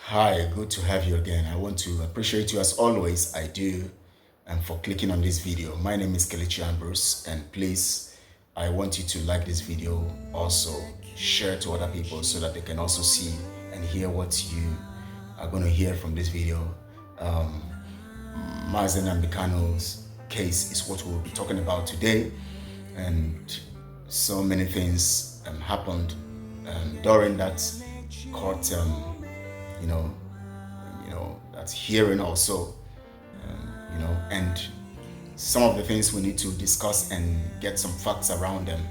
Hi, good to have you again. I want to appreciate you as always, I do, and for clicking on this video. My name is Kelechi Ambrose, and please, I want you to like this video, also share to other people so that they can also see and hear what you are going to hear from this video. Mazi Nnamdi Kanu's case is what we'll be talking about today, and so many things happened during that court you know, that hearing also, and some of the things we need to discuss and get some facts around them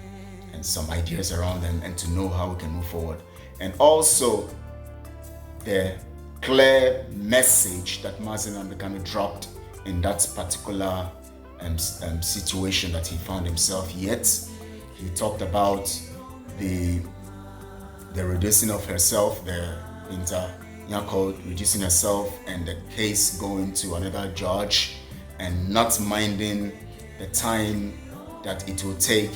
and some ideas around them and to know how we can move forward. And also the clear message that Mazi Nnamdi Kanu dropped in that particular situation that he found himself. Yet he talked about the reducing of herself, called reducing herself, and the case going to another judge, and not minding the time that it will take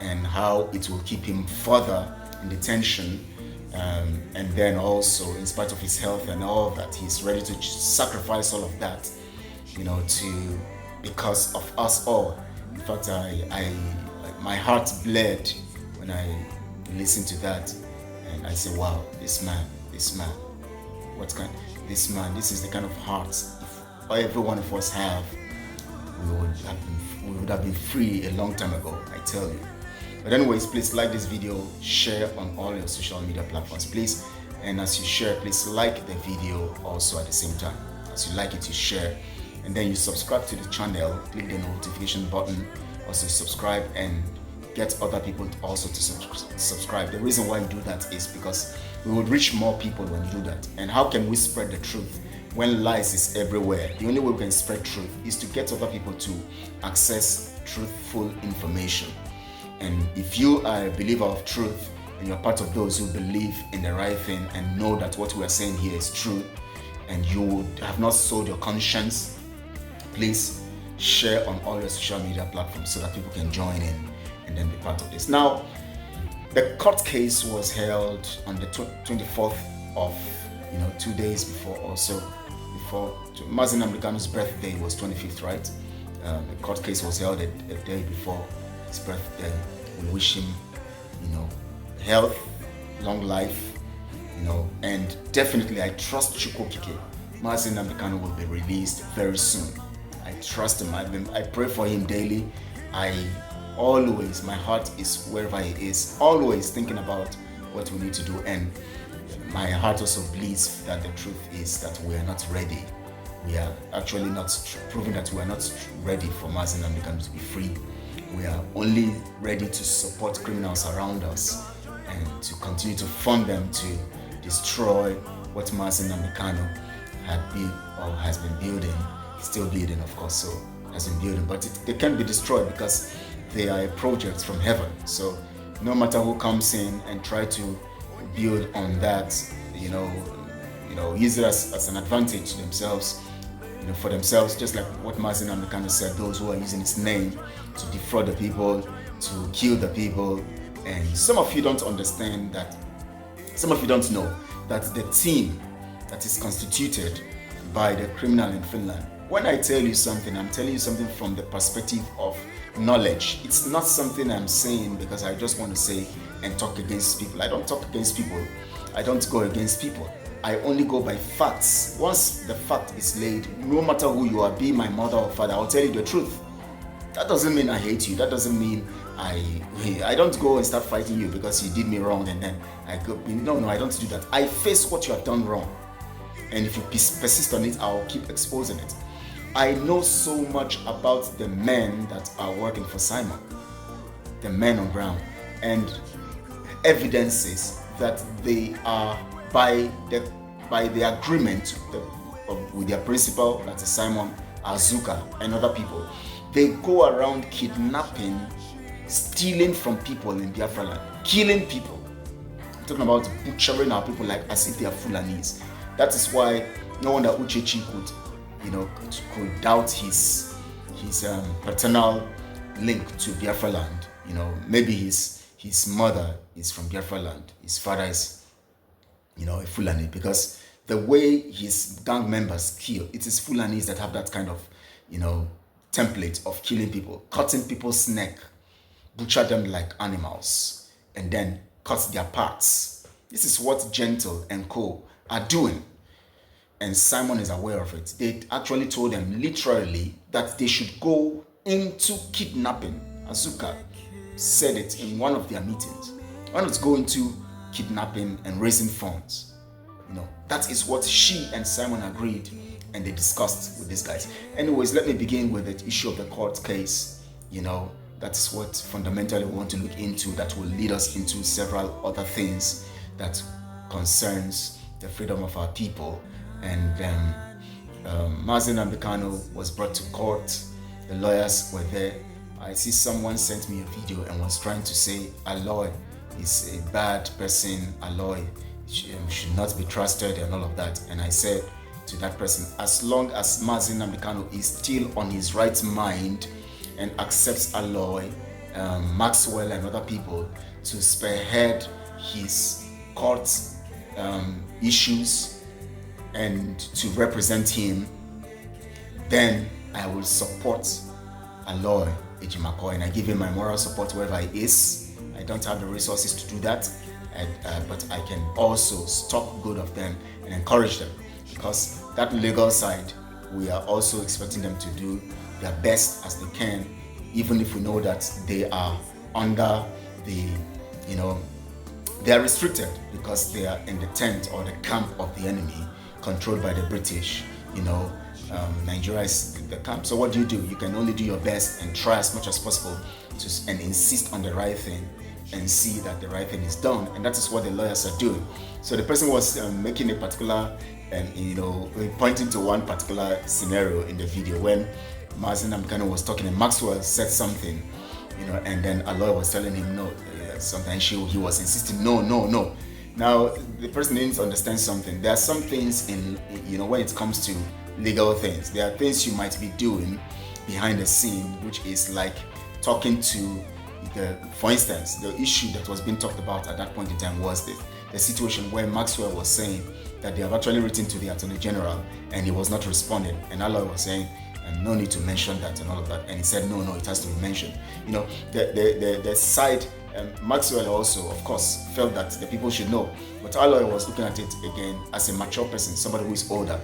and how it will keep him further in detention. And then also, in spite of his health and all that, he's ready to sacrifice all of that, because of us all. In fact, my heart bled when I listened to that, and I said, wow, this man, this is the kind of heart, if every one of us have, we would have been free a long time ago, I tell you. But anyways, please like this video, share on all your social media platforms, please. And as you share, please like the video also at the same time. As you like it, you share. And then you subscribe to the channel, click the notification button, also subscribe, and get other people also to subscribe. The reason why you do that is because we would reach more people when you do that. And how can we spread the truth when lies is everywhere? The only way we can spread truth is to get other people to access truthful information. And if you are a believer of truth and you're part of those who believe in the right thing and know that what we are saying here is true, and you have not sold your conscience, please share on all your social media platforms so that people can join in and then be part of this. Now, the court case was held on the 24th of, 2 days before, Mazi Nnamdi Kanu's birthday was 25th, right? The court case was held a day before his birthday. We wish him, health, long life, and definitely I trust Chukwokike. Mazi Nnamdi Kanu will be released very soon. I trust him. I pray for him daily. Always, my heart is wherever he is, always thinking about what we need to do. And my heart also believes that the truth is that we are not ready. We are actually not proving that we are not ready for Mazi Nnamdi Kanu to be free. We are only ready to support criminals around us and to continue to fund them to destroy what Mazi Nnamdi Kanu had built or has been building. He's still building, of course, so has been building, but they can't be destroyed because they are projects from heaven. So no matter who comes in and try to build on that, use it as an advantage to themselves, for themselves, just like what Mazi Nnamdi Kanu said, those who are using his name to defraud the people, to kill the people. And some of you don't understand that, some of you don't know that the team that is constituted by the criminal in Finland, when I tell you something, I'm telling you something from the perspective of knowledge. It's not something I'm saying because I just want to say and talk against people. I don't talk against people. I don't go against people. I only go by facts. Once the fact is laid, no matter who you are, be my mother or father, I'll tell you the truth. That doesn't mean I hate you. That doesn't mean I don't go and start fighting you because you did me wrong and then I go. No, I don't do that. I face what you have done wrong. And if you persist on it, I'll keep exposing it. I know so much about the men that are working for Simon, the men on ground, and evidences that they are by the agreement with their principal, that is Simon Azuka and other people. They go around kidnapping, stealing from people in Biafra land, killing people. I'm talking about butchering our people like as if they are Fulanis. That is why no wonder Uchechi could doubt his paternal link to Biafra land. Maybe his mother is from Biafra land, his father is a Fulani, because the way his gang members kill, it is Fulanis that have that kind of, template of killing people, cutting people's neck, butcher them like animals, and then cut their parts. This is what Gentle and Co are doing. And Simon is aware of it. They actually told them literally that they should go into kidnapping. Azuka said it in one of their meetings. Why not go into kidnapping and raising funds? That is what she and Simon agreed and they discussed with these guys. Anyways, let me begin with the issue of the court case. That's what fundamentally we want to look into, that will lead us into several other things that concerns the freedom of our people. And Mazi Nnamdi Kanu was brought to court. The lawyers were there. I see someone sent me a video and was trying to say Aloy is a bad person, Aloy should not be trusted and all of that. And I said to that person, as long as Mazi Nnamdi Kanu is still on his right mind and accepts Aloy, Maxwell and other people to spearhead his court issues and to represent him, then I will support Aloy Ejimakor, and I give him my moral support wherever he is. I don't have the resources to do that, but I can also talk good of them and encourage them, because that legal side, we are also expecting them to do their best as they can, even if we know that they are under the, they are restricted because they are in the tent or the camp of the enemy, controlled by the British. Nigeria is the camp. So what do? You can only do your best and try as much as possible and insist on the right thing and see that the right thing is done. And that is what the lawyers are doing. So the person was making a particular, pointing to one particular scenario in the video when Mazi Nnamdi Kanu was talking and Maxwell said something, and then a lawyer was telling him no, sometimes he was insisting no. Now the person needs to understand something. There are some things in, when it comes to legal things, there are things you might be doing behind the scene, which is like talking to for instance, the issue that was being talked about at that point in time was the situation where Maxwell was saying that they have actually written to the Attorney General and he was not responding, and Allah was saying, and no need to mention that and all of that, and he said no, it has to be mentioned. The side, Maxwell also of course felt that the people should know, but Allah was looking at it again as a mature person, somebody who is older.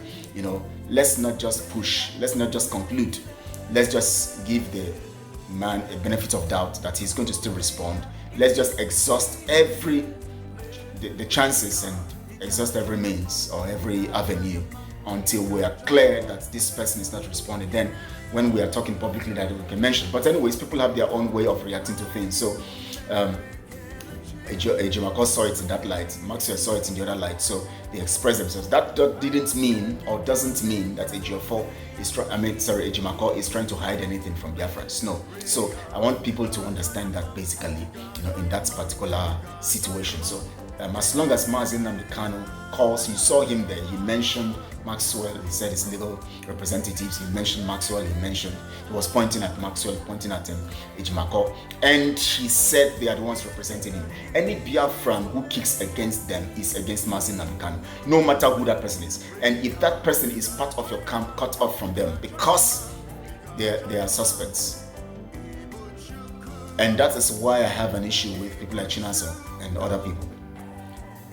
Let's not just push, let's not just conclude, let's just give the man a benefit of doubt that he's going to still respond. Let's just exhaust the chances and exhaust every means or every avenue until we are clear that this person is not responding. Then when we are talking publicly, that we can mention. But anyways, people have their own way of reacting to things. So Ejimakor saw it in that light, Maxwell saw it in the other light, so they expressed themselves. That didn't mean or doesn't mean that Ejimakor is trying to hide anything from Biafrans. No. So I want people to understand that basically, in that particular situation. So as long as Mazi Nnamdi Kanu calls, you saw him there, he mentioned Maxwell, he said his legal representatives, he mentioned Maxwell, he was pointing at Maxwell, pointing at Ejimakor, and he said they are the ones representing him. Any Biafran who kicks against them is against Mazi Nnamdi Kanu, no matter who that person is. And if that person is part of your camp, cut off from them, because they are suspects. And that is why I have an issue with people like Chinasa and other people.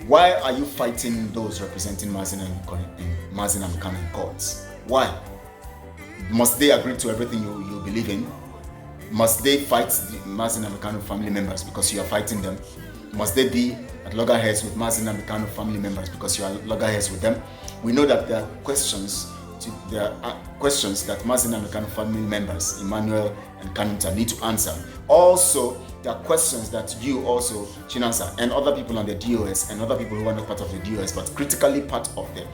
Why are you fighting those representing Mazi Nnamdi Kanu in courts? Why? Must they agree to everything you believe in? Must they fight the Mazi Nnamdi Kanu family members because you are fighting them? Must they be at loggerheads with Mazi Nnamdi Kanu family members because you are at loggerheads with them? We know that there are questions that Mazi Nnamdi Kanu family members, Emmanuel and Kanunta, need to answer. Also, there are questions that you also, Chinasa, and other people on the DOS and other people who are not part of the DOS but critically part of the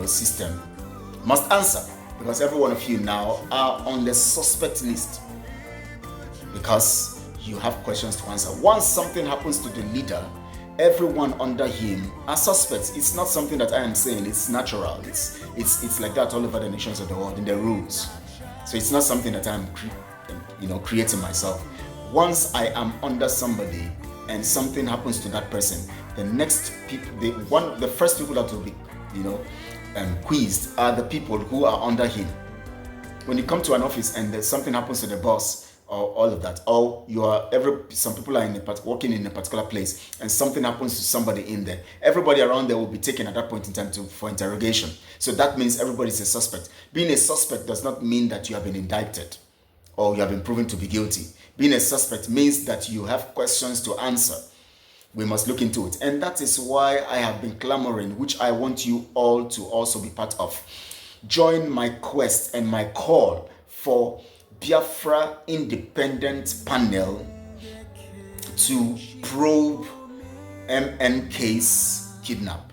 system must answer, because every one of you now are on the suspect list because you have questions to answer. Once something happens to the leader, everyone under him are suspects. It's not something that I am saying, it's natural. It's like that all over the nations of the world in the rules. So it's not something that I'm creating myself. Once I am under somebody and something happens to that person, the first people that will be quizzed are the people who are under him. When you come to an office and there's something happens to the boss or all of that, or some people are working in a particular place and something happens to somebody in there, everybody around there will be taken at that point in time for interrogation. So that means everybody's a suspect. Being a suspect does not mean that you have been indicted or you have been proven to be guilty. Being a suspect means that you have questions to answer. We must look into it. And that is why I have been clamoring, which I want you all to also be part of. Join my quest and my call for Biafra Independent Panel to probe MNK's kidnap.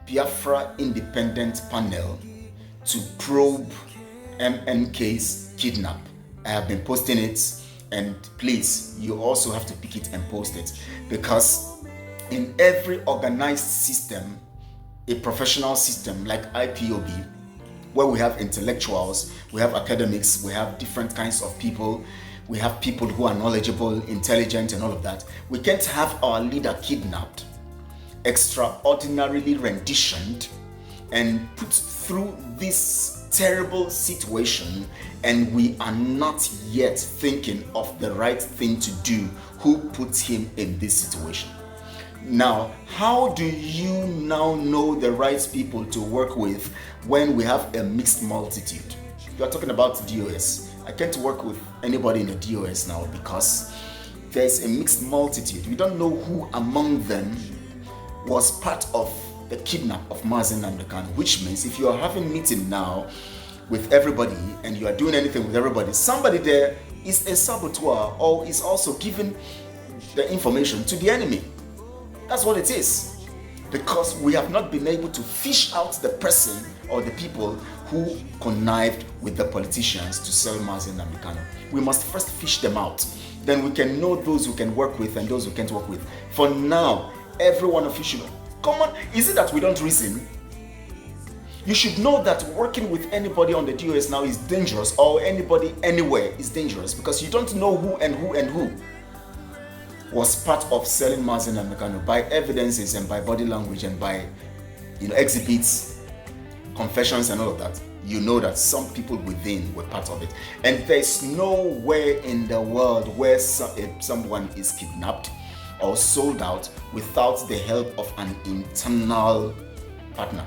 Biafra Independent Panel to probe MNK's kidnap. I have been posting it, and please, you also have to pick it and post it, because in every organized system, a professional system like IPOB, where we have intellectuals, we have academics, we have different kinds of people, we have people who are knowledgeable, intelligent, and all of that. We can't have our leader kidnapped, extraordinarily renditioned, and put through this terrible situation, and we are not yet thinking of the right thing to do. Who put him in this situation? Now, how do you now know the right people to work with when we have a mixed multitude? You are talking about DOS. I can't work with anybody in the DOS now because there's a mixed multitude. We don't know who among them was part of the kidnap of Mazi Nnamdi Kanu, which means if you are having meeting now with everybody and you are doing anything with everybody, somebody there is a saboteur or is also giving the information to the enemy. That's what it is. Because we have not been able to fish out the person or the people who connived with the politicians to sell Mazi Nnamdi Kanu. We must first fish them out. Then we can know those who can work with and those who can't work with. For now, every one of you should know. Come on, is it that we don't reason? You should know that working with anybody on the DOS now is dangerous, or anybody anywhere is dangerous, because you don't know who and who and who was part of selling Mazi Nnamdi Kanu by evidences and by body language and by exhibits, confessions and all of that. You know that some people within were part of it. And there's nowhere in the world where someone is kidnapped or sold out without the help of an internal partner.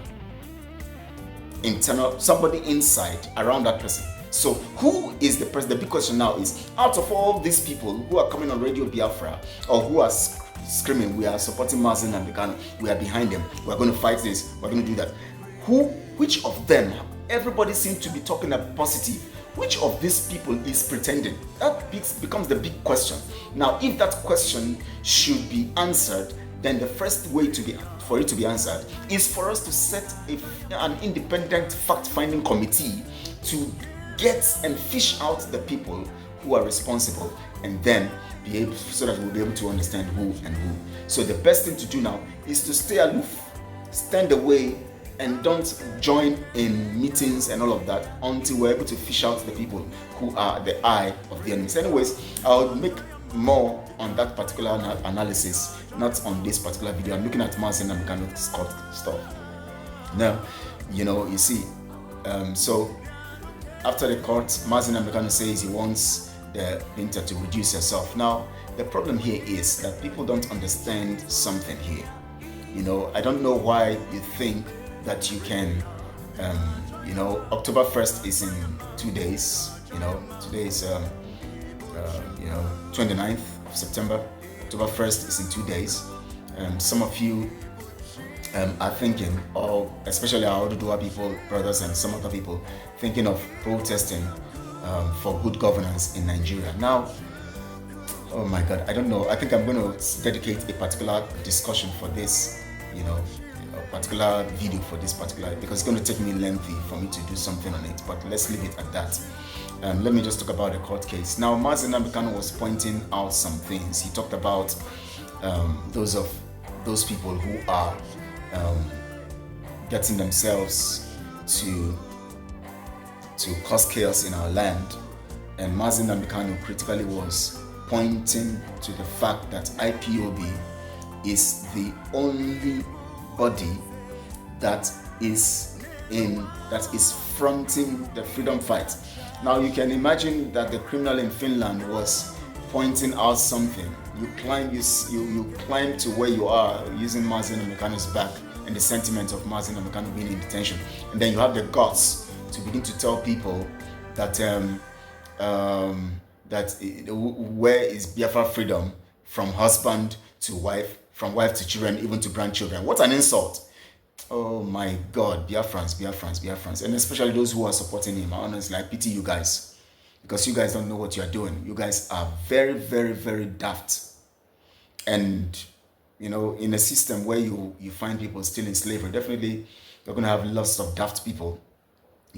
Somebody inside around that person. So who is the person? The big question now is, out of all these people who are coming on Radio Biafra or who are screaming, we are supporting Mazi Nnamdi Kanu, we are behind them, we are going to fight this, we are going to do that. Which of them? Everybody seems to be talking about positive. Which of these people is pretending? That becomes the big question. Now, if that question should be answered, then the first way for it to be answered is for us to set an independent fact-finding committee to get and fish out the people who are responsible, and then so that we'll be able to understand who and who. So the best thing to do now is to stay aloof, stand away, and don't join in meetings and all of that until we're able to fish out the people who are the eye of the enemies. Anyways, I'll make more on that particular analysis, not on this particular video. I'm looking at Mazi Nnamdi Kanu stuff. Now, you see, so after the court, Mazi Nnamdi Kanu says he wants the Binta to reduce herself. Now, the problem here is that people don't understand something here. I don't know why you think that you can, October 1st is in 2 days. Today is, 29th of September. October 1st is in 2 days. Some of you are thinking, or especially our Oduduwa people, brothers, and some other people, thinking of protesting for good governance in Nigeria. Now, oh my God, I don't know. I think I'm going to dedicate a particular discussion for this, a particular video for this particular, because it's going to take me lengthy for me to do something on it, but let's leave it at that. Let me just talk about the court case. Now, Mazi Nnamdi Kanu was pointing out some things. He talked about those people who are getting themselves to cause chaos in our land. And Mazi Nnamdi Kanu critically was pointing to the fact that IPOB is the only body that is fronting the freedom fight. Now you can imagine that the criminal in Finland was pointing out something. You climb to where you are using Mazi Nnamdi Kanu's back and the sentiment of Mazi Nnamdi Kanu being in detention, and then you have the guts to begin to tell people that where is Biafra freedom from husband to wife, from wife to children, even to grandchildren. What an insult! Oh my God, Biafrans, and especially those who are supporting him. Honestly, I pity you guys, because you guys don't know what you are doing. You guys are very, very, very daft. And in a system where you find people still in slavery, definitely you're going to have lots of daft people,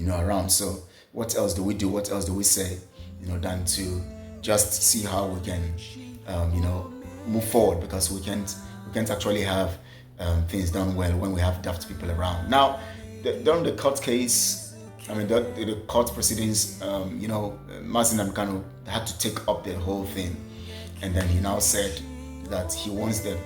around. So what else do we do? What else do we say, than to just see how we can, move forward, because we can't actually have things done well when we have daft people around. Now, during the court case, the court proceedings, Mazi Nnamdi Kanu had to take up the whole thing, and then he now said that he wants the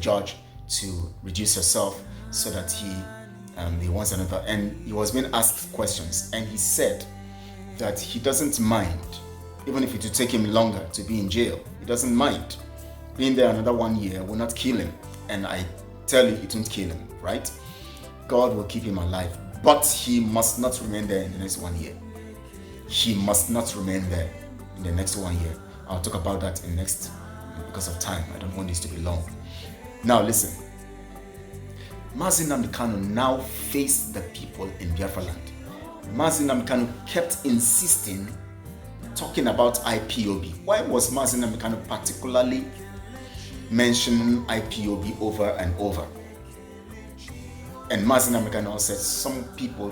judge to reduce herself, so that he wants another. And he was being asked questions, and he said that he doesn't mind, even if it would take him longer to be in jail. He doesn't mind being there another 1 year. Will not kill him. And I tell you, it won't kill him, right? God will keep him alive, but he must not remain there in the next 1 year. He must not remain there in the next 1 year. I'll talk about that in next, because of time. I don't want this to be long. Now listen. Mazi Nnamdi Kanu now faced the people in Biafra land. Mazi Nnamdi Kanu kept insisting, talking about IPOB. Why was Mazi Nnamdi Kanu particularly mentioning IPOB over and over? And Mazi Nnamdi Kanu said some people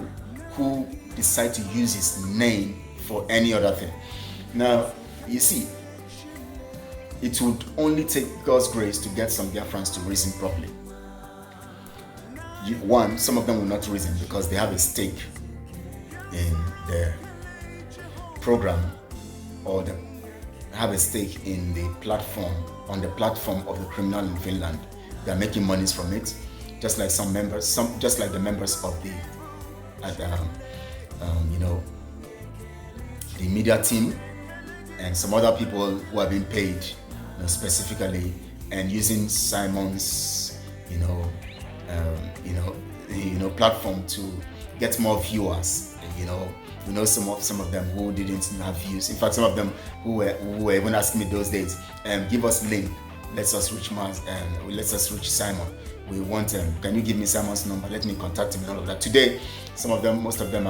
who decide to use his name for any other thing. Now, you see, it would only take God's grace to get some Biafrans to reason properly. One, some of them will not reason because they have a stake in the program, or they have a stake in the platform, on the platform of the criminal in Finland. They are making monies from it, just like some members, just like the members of the the media team, and some other people who are being paid, specifically, and using Simon's platform to get more viewers. Some of them who didn't have views. In fact, some of them who were even asking me those days, give us link, let us reach Simon. We want him. Can you give me Simon's number? Let me contact him and all of that. Today, most of them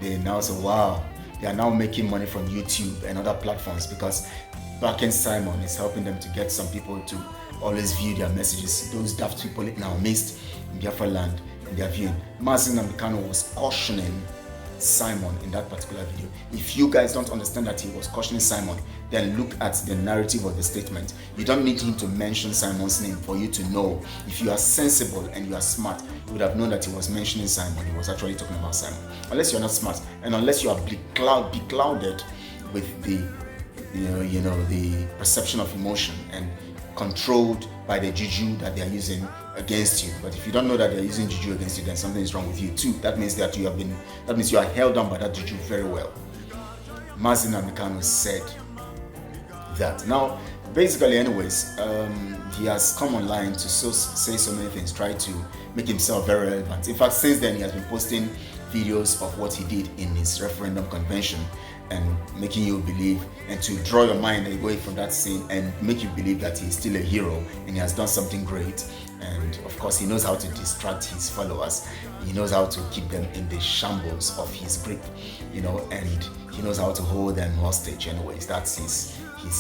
they now say, wow, they are now making money from YouTube and other platforms, because backend Simon is helping them to get some people to always view their messages. Those daft people in our midst in Biafra land, and they are viewing. Mazi Nnamdi Kanu was cautioning Simon in that particular video. If you guys don't understand that he was cautioning Simon, then look at the narrative of the statement. You don't need him to mention Simon's name for you to know. If you are sensible and you are smart, you would have known that he was mentioning Simon. He was actually talking about Simon. Unless you're not smart, and unless you are beclouded with the the perception of emotion and controlled by the juju that they are using against you. But if you don't know that they're using juju against you, then something is wrong with you too. That means that you are held down by that juju very well. Mazi Nnamdi Kanu said that. Now, basically, anyways, he has come online to say so many things, try to make himself very relevant. In fact, since then, he has been posting videos of what he did in his referendum convention, and making you believe and to draw your mind away from that scene and make you believe that he's still a hero and he has done something great. And of course, he knows how to distract his followers. He knows how to keep them in the shambles of his grip, and he knows how to hold them hostage. Anyways, that's he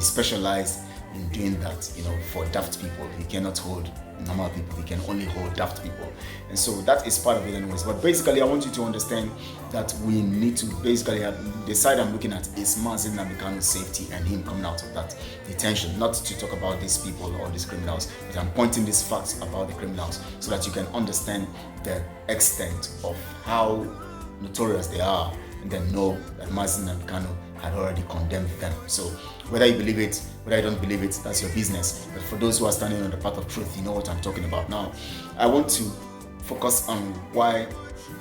specialized in doing that, for daft people. He cannot hold normal people, he can only hold daft people. And so that is part of it anyways. But basically, I want you to understand that we need to basically the side I'm looking at is Mazi Nnamdi Kanu's safety and him coming out of that detention. Not to talk about these people or these criminals, but I'm pointing these facts about the criminals so that you can understand the extent of how notorious they are, and then know that Mazi Nnamdi Kanu had already condemned them. So whether you believe it, whether you don't believe it, that's your business. But for those who are standing on the path of truth, you know what I'm talking about. Now, I want to focus on why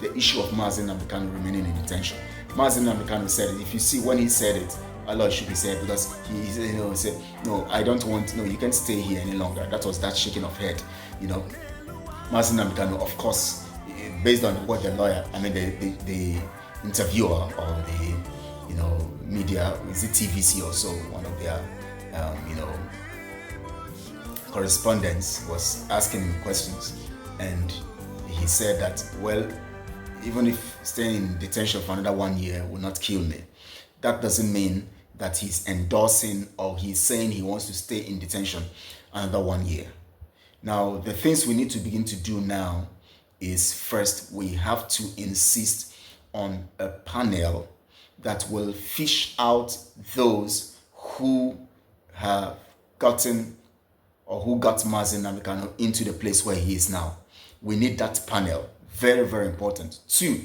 the issue of Mazi Nnamdi Kanu remaining in detention. Mazi Nnamdi Kanu said it. If you see when he said it, a lot should be said, because he said, no, I don't want, no, you can't stay here any longer. That was that shaking of head, Mazi Nnamdi Kanu, of course, based on what the lawyer, the interviewer or the, media, is it TVC or so, one of their, correspondents was asking him questions, and he said that, well, even if staying in detention for another 1 year will not kill me, that doesn't mean that he's endorsing or he's saying he wants to stay in detention another 1 year. Now, the things we need to begin to do now is, first, we have to insist on a panel that will fish out those who have gotten or who got Mazi Nnamdi Kanu into the place where he is now. We need that panel. Very, very important. Two,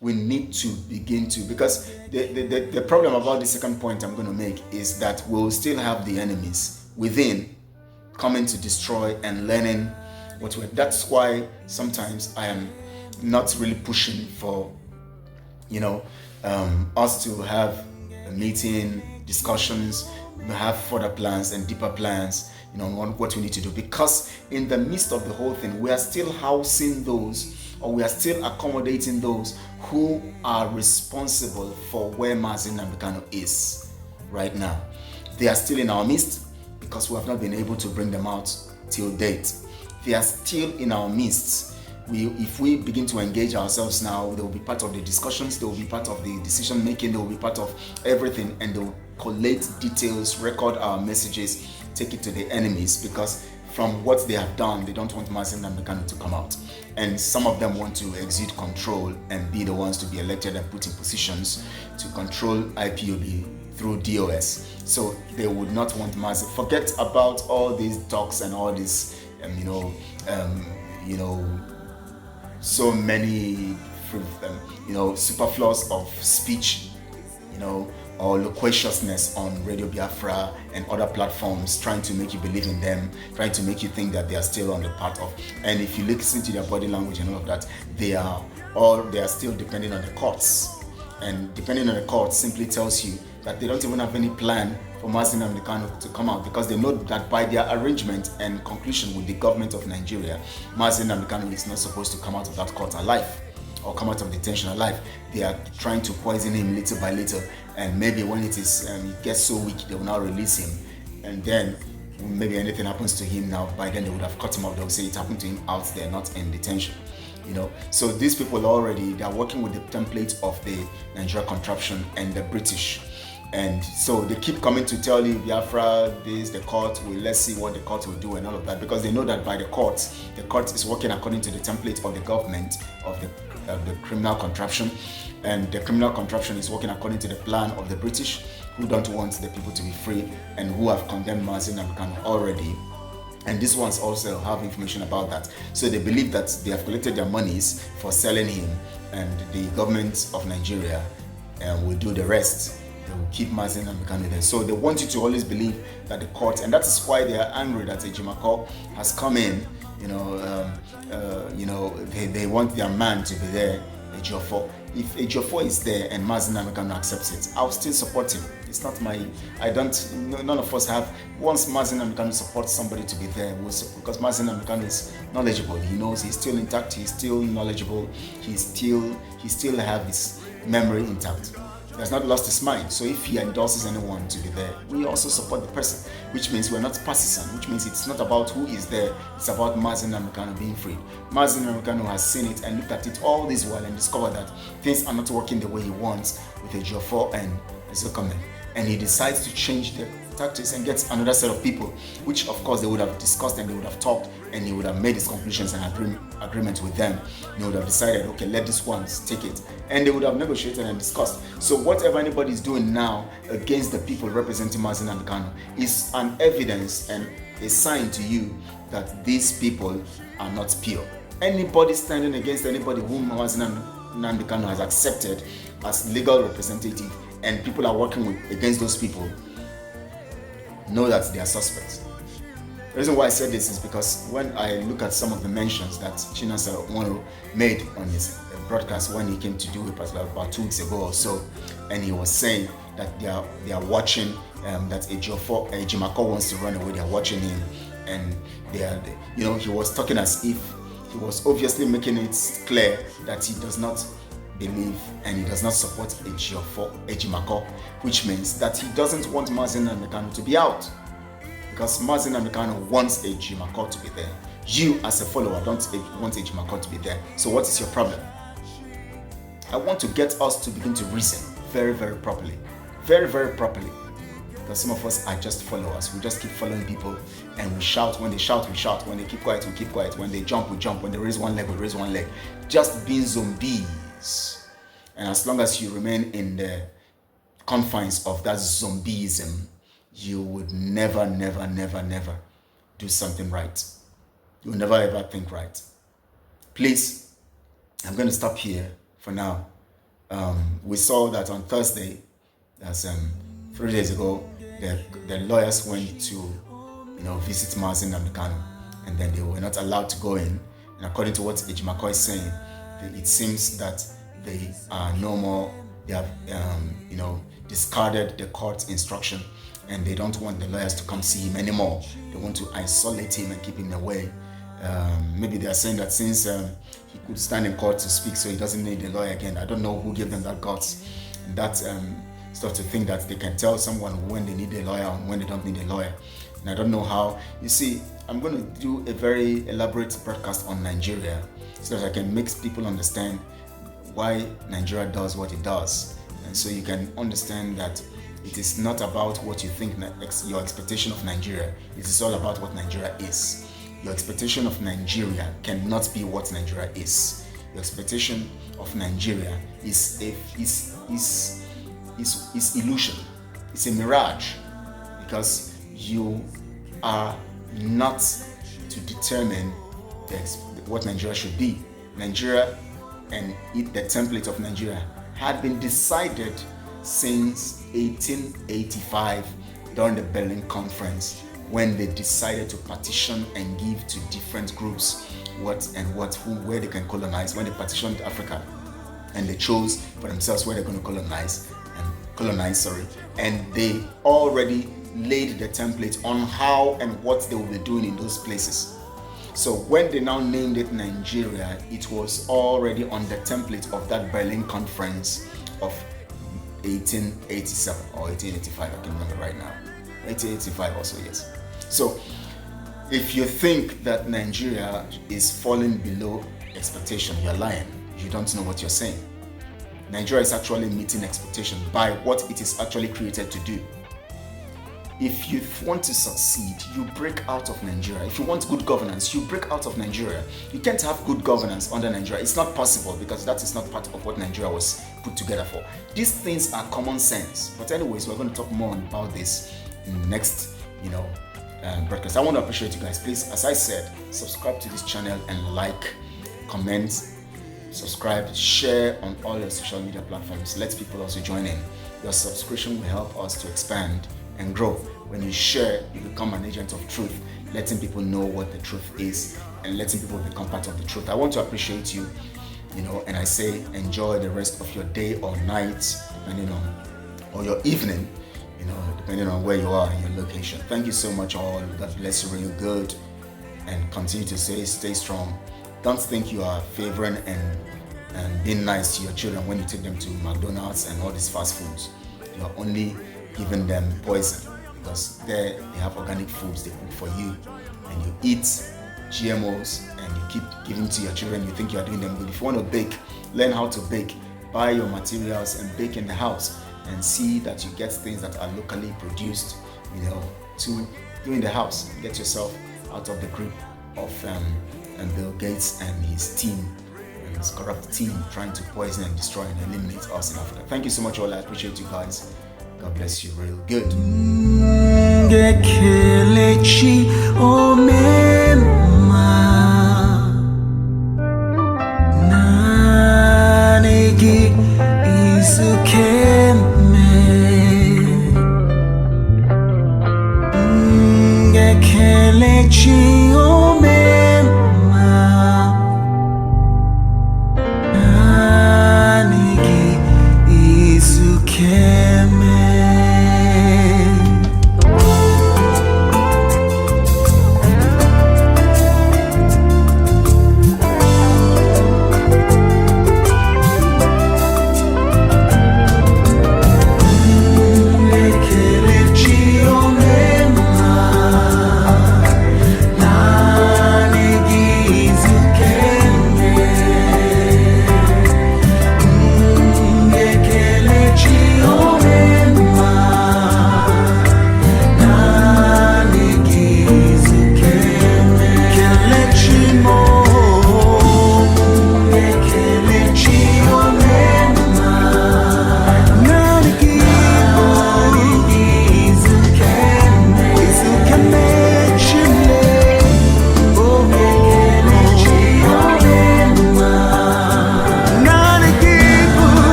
we need to begin to, because the problem about the second point I'm going to make is that we'll still have the enemies within coming to destroy and learning what we're. That's why sometimes I am not really pushing for, us to have a meeting, discussions, have further plans and deeper plans, on what we need to do. Because in the midst of the whole thing, we are still housing those, or we are still accommodating those who are responsible for where Mazi Nnamdi Kanu is right now. They are still in our midst because we have not been able to bring them out till date. They are still in our midst. If we begin to engage ourselves now, they will be part of the discussions, they will be part of the decision making, they will be part of everything, and they will collate details, record our messages, take it to the enemies, because from what they have done, they don't want Mazi Nnamdi Kanu to come out. And some of them want to exert control and be the ones to be elected and put in positions to control IPOB through DOS. So they would not want Mazi. Forget about all these talks and all this, so many, superfluous of speech, or loquaciousness on Radio Biafra and other platforms, trying to make you believe in them, trying to make you think that they are still on the path of. And if you listen to their body language and all of that, they are still depending on the courts. And depending on the courts simply tells you that they don't even have any plan for Mazi Nnamdi Kanu to come out, because they know that by their arrangement and conclusion with the government of Nigeria, Mazi Nnamdi Kanu is not supposed to come out of that court alive or come out of detention alive. They are trying to poison him little by little, and maybe when it gets so weak, they will now release him, and then maybe anything happens to him now, by then they would have cut him off. They will say it happened to him out there, not in detention. So these people already, they are working with the template of the Nigeria contraption and the British. And so they keep coming to tell you, Biafra, this, the court, let's see what the court will do and all of that, because they know that by the court is working according to the template of the government, of the criminal contraption, and the criminal contraption is working according to the plan of the British, who don't want the people to be free and who have condemned Mazi Nnamdi Kanu already. And these ones also have information about that. So they believe that they have collected their monies for selling him, and the government of Nigeria will do the rest. They will keep Mazi Nnamdi Kanu there. So they want you to always believe that the court, and that is why they are angry that Ejimako has come in. They want their man to be there, Ejiofor. If Ejiofor is there and Mazi Nnamdi Kanu accepts it, I'll still support him. It's not none of us have. Once Mazi Nnamdi Kanu supports somebody to be there, because Mazi Nnamdi Kanu is knowledgeable. He knows he's still intact. He's still knowledgeable. He still have his memory intact. He has not lost his mind. So if he endorses anyone to be there, we also support the person, which means we're not partisan, which means it's not about who is there, it's about Mazi Nnamdi Kanu being free. Mazi Nnamdi Kanu has seen it and looked at it all this while and discovered that things are not working the way he wants with Ejiofor and Ezekomen. And he decides to change the tactics and gets another set of people, which of course they would have discussed and they would have talked, and he would have made his conclusions and agreement with them. They would have decided, okay, let these ones take it, and they would have negotiated and discussed. So whatever anybody is doing now against the people representing Mazi Nnamdi Kanu is an evidence and a sign to you that these people are not pure. Anybody standing against anybody whom Mazi Nnamdi Kanu has accepted as legal representative and people are working against those people, know that they are suspects. The reason why I said this is because when I look at some of the mentions that Chinasa Nwonu made on his broadcast when he came to do it about 2 weeks ago or so, and he was saying that they are watching, that Ejimako wants to run away, they are watching him, and he was talking as if he was obviously making it clear that he does not believe and he does not support Ejimako, which means that he doesn't want Mazi Nnamdi Kanu to be out, because Mazi Nnamdi Kanu wants Ejimako to be there. You as a follower don't want Ejimako to be there. So what is your problem? I want to get us to begin to reason very, very properly. Very, very properly. Because some of us are just followers. We just keep following people and we shout. When they shout, we shout. When they keep quiet, we keep quiet. When they jump, we jump. When they raise one leg, we raise one leg. Just being zombies. And as long as you remain in the confines of that zombieism, you would never, never, never, never do something right. You will never ever think right. Please, I'm going to stop here for now. We saw that on Thursday, that's 3 days ago, the lawyers went to visit Mazi Nnamdi Kanu, and then they were not allowed to go in. And according to what Ejimako is saying, it seems that they are no more, they have discarded the court instruction, and they don't want the lawyers to come see him anymore. They want to isolate him and keep him away. Maybe they are saying that since he could stand in court to speak, so he doesn't need a lawyer again. I don't know who gave them that guts, that stuff to think that they can tell someone when they need a lawyer and when they don't need a lawyer. And I don't know how. You see, I'm going to do a very elaborate broadcast on Nigeria so that I can make people understand why Nigeria does what it does. And so you can understand that it is not about what you think, your expectation of Nigeria. It is all about what Nigeria is. Your expectation of Nigeria cannot be what Nigeria is. Your expectation of Nigeria is illusion. It's a mirage, because you are not to determine what Nigeria should be. Nigeria and the template of Nigeria had been decided since 1885 during the Berlin Conference, when they decided to partition and give to different groups where they can colonize. When they partitioned Africa and they chose for themselves where they're going to colonize, and they already laid the template on how and what they will be doing in those places. So when they now named it Nigeria, it was already on the template of that Berlin Conference of 1887 or 1885, I can remember right now. 1885 also, yes. So if you think that Nigeria is falling below expectation, you're lying. You don't know what you're saying. Nigeria is actually meeting expectation by what it is actually created to do. If you want to succeed, you break out of Nigeria. If you want good governance, you break out of Nigeria. You can't have good governance under Nigeria. It's not possible, because that is not part of what Nigeria was put together for. These things are common sense. But anyways, we're going to talk more about this in the next, broadcast. I want to appreciate you guys. Please, as I said, subscribe to this channel and like, comment, subscribe, share on all your social media platforms. Let people also join in. Your subscription will help us to expand and grow. When you share, you become an agent of truth, letting people know what the truth is and letting people become part of the truth. I want to appreciate you, and I say enjoy the rest of your day or night, depending on, or your evening, depending on where you are in your location. Thank you so much all. God bless you real good, and continue to stay strong. Don't think you are favoring and being nice to your children when you take them to McDonald's and all these fast foods. You are only giving them poison, because there they have organic foods they cook for you, and you eat GMOs and you keep giving to your children. You think you are doing them good. If you want to bake, learn how to bake. Buy your materials and bake in the house, and see that you get things that are locally produced, to do in the house. Get yourself out of the grip of Bill Gates and his team, and his corrupt team, trying to poison and destroy and eliminate us in Africa. Thank you so much all. I appreciate you guys. God bless you real good.